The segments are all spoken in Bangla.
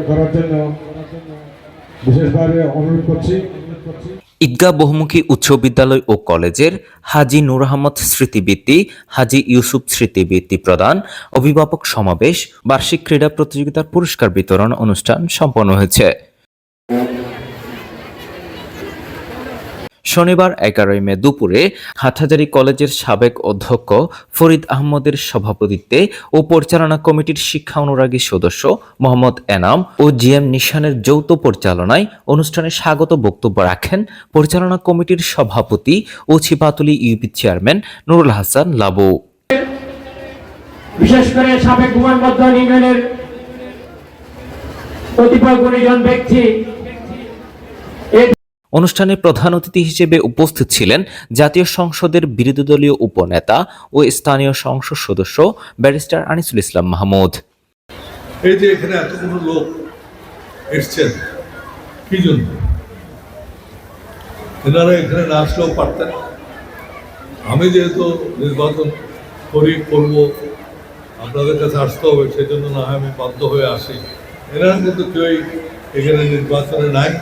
করার জন্য বিশেষভাবে অনুরোধ করছি। ঈদগাহ বহুমুখী উচ্চ বিদ্যালয় ও কলেজের হাজী নূর আহমদ স্মৃতিবৃত্তি, হাজী ইউসুফ স্মৃতিবৃত্তি প্রদান, অভিভাবক সমাবেশ, বার্ষিক ক্রীড়া প্রতিযোগিতার পুরস্কার বিতরণ অনুষ্ঠান সম্পন্ন হয়েছে। শনিবার 11 মে দুপুরে হাটহাজারী কলেজের সাবেক অধ্যক্ষ ফরিদ আহমদের সভাপতিত্বে ও পরিচালনা কমিটির শিক্ষা অনুরাগী সদস্য মোহাম্মদ এনাম ও জিএম নিশানের যৌথ পরিচালনায় অনুষ্ঠানে স্বাগত বক্তব্য রাখেন পরিচালনা কমিটির সভাপতি ও ছিপাতুলী ইউপি চেয়ারম্যান নুরুল হাসান লাবু। বিশেষ করে সাবেক গোপালবর্ধন ইউনিয়নের কতিপয় গুণীজন ব্যক্তি। অনুষ্ঠানে প্রধান অতিথি হিসেবে উপস্থিত ছিলেন জাতীয় সংসদের বিরোধী দলীয় উপনেতা ও স্থানীয় সংসদ সদস্য ব্যারিস্টার আনিসুল ইসলাম মাহমুদ। এই যে এখানে এতগুলো লোক এসছেন কি জন্য? এনারা এখানে না আসলেও পারতেন। আমি যেহেতু নির্বাচন করব, আপনাদের কাছে আসতে হবে, সেজন্য না হয় আমি বাধ্য হয়ে আসি। এনারা কিন্তু কেউই এখানে নির্বাচনে নাই।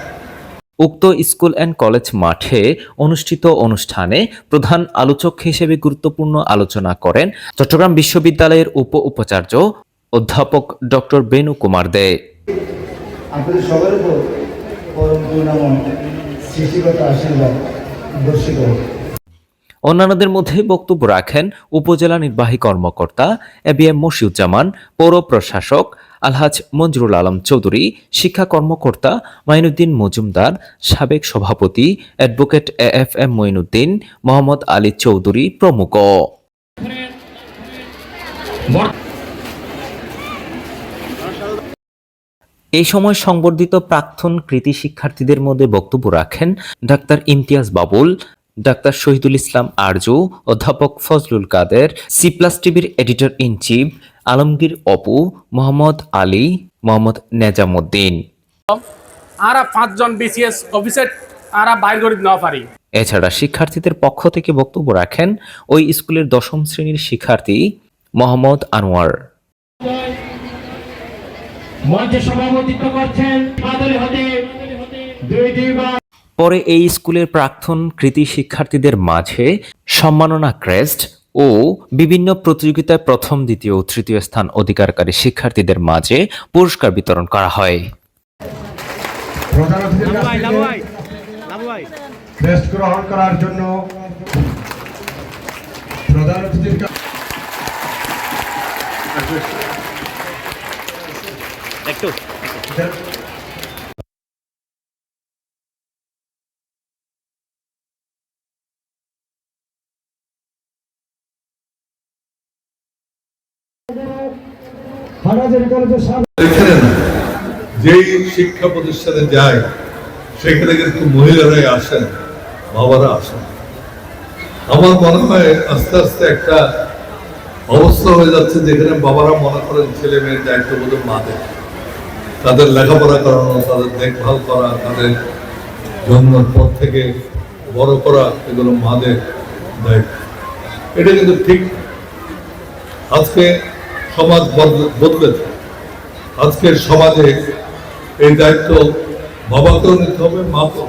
উক্ত স্কুল অ্যান্ড কলেজ মাঠে অনুষ্ঠিত অনুষ্ঠানে প্রধান আলোচক হিসেবে গুরুত্বপূর্ণ আলোচনা করেন চট্টগ্রাম বিশ্ববিদ্যালয়ের উপাচার্য অধ্যাপক ডক্টর বেনু কুমার দে। আপনাদের সবার উপর পরম করুণাময় সৃষ্টিগত আশীর্বাদ বর্ষিত হোক। অন্যান্যদের মধ্যে বক্তব্য রাখেন উপজেলা নির্বাহী কর্মকর্তা এবিএম মশিউজ্জামান, পৌর প্রশাসক আলহাজ মঞ্জুরুল আলম চৌধুরী, শিক্ষা কর্মকর্তা মাইনুদ্দিন মজুমদার, সাবেক সভাপতি অ্যাডভোকেট এএফএম মঈনুদ্দিন, মোহাম্মদ আলী চৌধুরী প্রমুখ। এই সময় সংবর্ধিত প্রাক্তন কৃতি শিক্ষার্থীদের মধ্যে বক্তব্য রাখেন ডাক্তার ইমতিয়াজ বাবুল, ডাক্তার শহীদুল ইসলাম আরজু, অধ্যাপক ফজলুল কাদের, সি+ টিভির editor in chief Alamgir Apu, Mohammad Ali, Mohammad Nezamuddin. আরা 5 জন বিসিএস অফিসার আরা বাইর করে না পারি। এছাড়া শিক্ষার্থীদের পক্ষ থেকে বক্তব্য রাখেন ওই স্কুলের 10ম শ্রেণীর শিক্ষার্থী মোহাম্মদ আনোয়ার। মঞ্চে সভাপতিত্ব করছেন মাদুরী হতে দুইবার। পরে এই স্কুলের প্রাক্তন কৃতি শিক্ষার্থীদের মাঝে সম্মাননা ক্রেস্ট ও বিভিন্ন প্রতিযোগিতায় প্রথম, দ্বিতীয় ও তৃতীয় স্থান অধিকারকারী শিক্ষার্থীদের মাঝে পুরস্কার বিতরণ করা হয়। প্রধান অতিথির কাছ থেকে ক্রেস্ট গ্রহণ করার জন্য প্রধান অতিথির একটু যেই শিক্ষা প্রতিষ্ঠানে যায় সেখানে কিন্তু মহিলারাই আসেন, বাবারা আসেন। আমার মনে হয় আস্তে আস্তে একটা অবস্থা হয়ে যাচ্ছে যেখানে বাবারা মনে করেন ছেলে মেয়ের দায়িত্ব বোধ মাদের, তাদের লেখাপড়া করানো, তাদের দেখভাল করা, তাদের জন্মের পর থেকে বড় করা, এগুলো মাদের দায়িত্ব। এটা কিন্তু ঠিক। আজকে সমাজ বদলেছে। আজকের সমাজে এই দায়িত্ব বাবাকেও নিতে হবে, মাকেও।